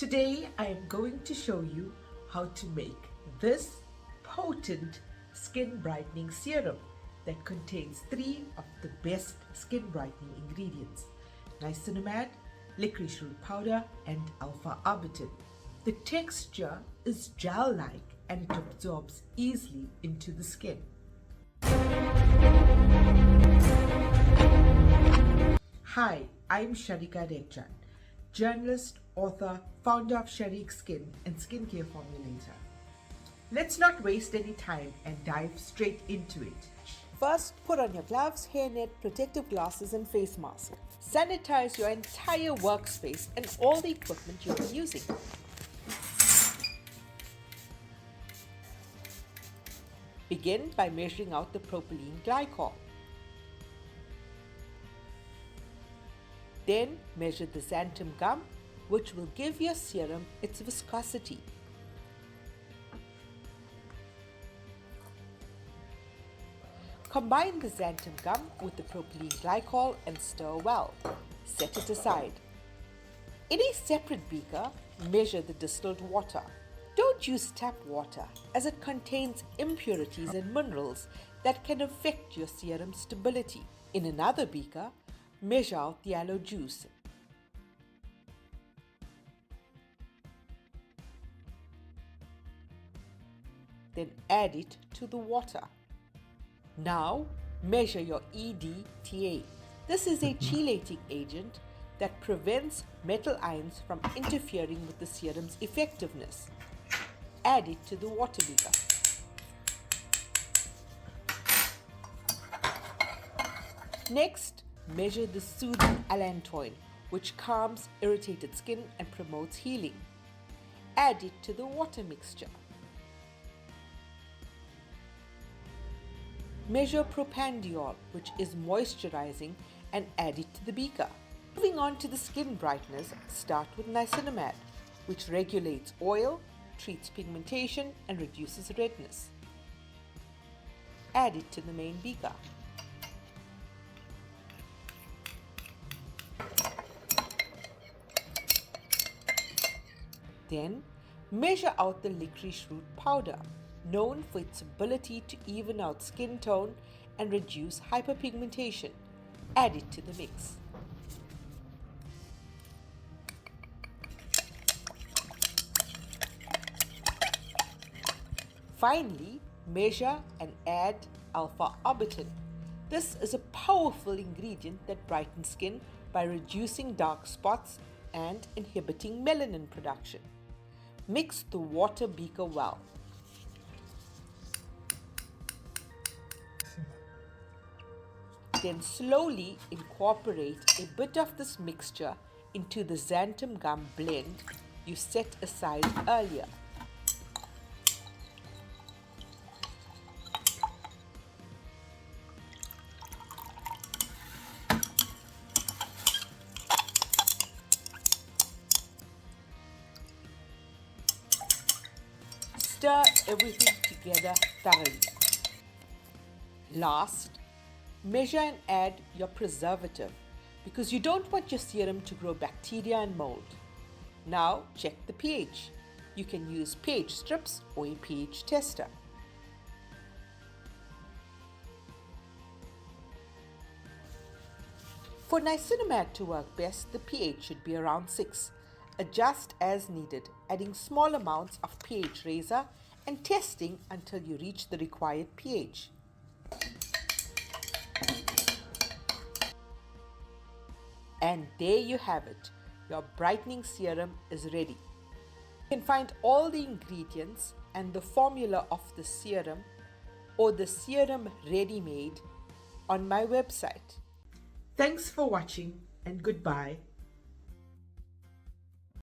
Today I am going to show you how to make this potent skin brightening serum that contains 3 of the best skin brightening ingredients: niacinamide, licorice root powder and alpha arbutin. The texture is gel-like and it absorbs easily into the skin. Hi, I'm Sharika Dekjan, journalist, author, founder of Sharik Skin and skincare formulator. Let's not waste any time and dive straight into it. First, put on your gloves, hairnet, protective glasses and face mask. Sanitize your entire workspace and all the equipment you'll be using. Begin by measuring out the propylene glycol. Then measure the xanthan gum, which will give your serum its viscosity. Combine the xanthan gum with the propylene glycol and stir well. Set it aside. In a separate beaker, measure the distilled water. Don't use tap water as it contains impurities and minerals that can affect your serum stability. In another beaker, measure out the aloe juice. Then add it to the water. Now measure your ETDA. This is a chelating agent that prevents metal ions from interfering with the serum's effectiveness. Add it to the water beaker. Next, measure the soothing allantoin, which calms irritated skin and promotes healing. Add it to the water mixture. Measure Propanediol, which is moisturizing, and add it to the beaker. Moving on to the skin brighteners, start with niacinamide, which regulates oil, treats pigmentation, and reduces redness. Add it to the main beaker. Then, measure out the licorice root powder, known for its ability to even out skin tone and reduce hyperpigmentation. Add it to the mix. Finally, measure and add alpha arbutin. This is a powerful ingredient that brightens skin by reducing dark spots and inhibiting melanin production. Mix the water beaker well. Then slowly incorporate a bit of this mixture into the xanthan gum blend you set aside earlier. Stir everything together thoroughly. Last, measure and add your preservative because you don't want your serum to grow bacteria and mold. Now check the pH. You can use pH strips or a pH tester. For niacinamide to work best, the pH should be around 6. Adjust as needed, adding small amounts of pH raiser and testing until you reach the required pH. And there you have it. Your brightening serum is ready. You can find all the ingredients and the formula of the serum or the serum ready-made on my website. Thanks for watching and goodbye.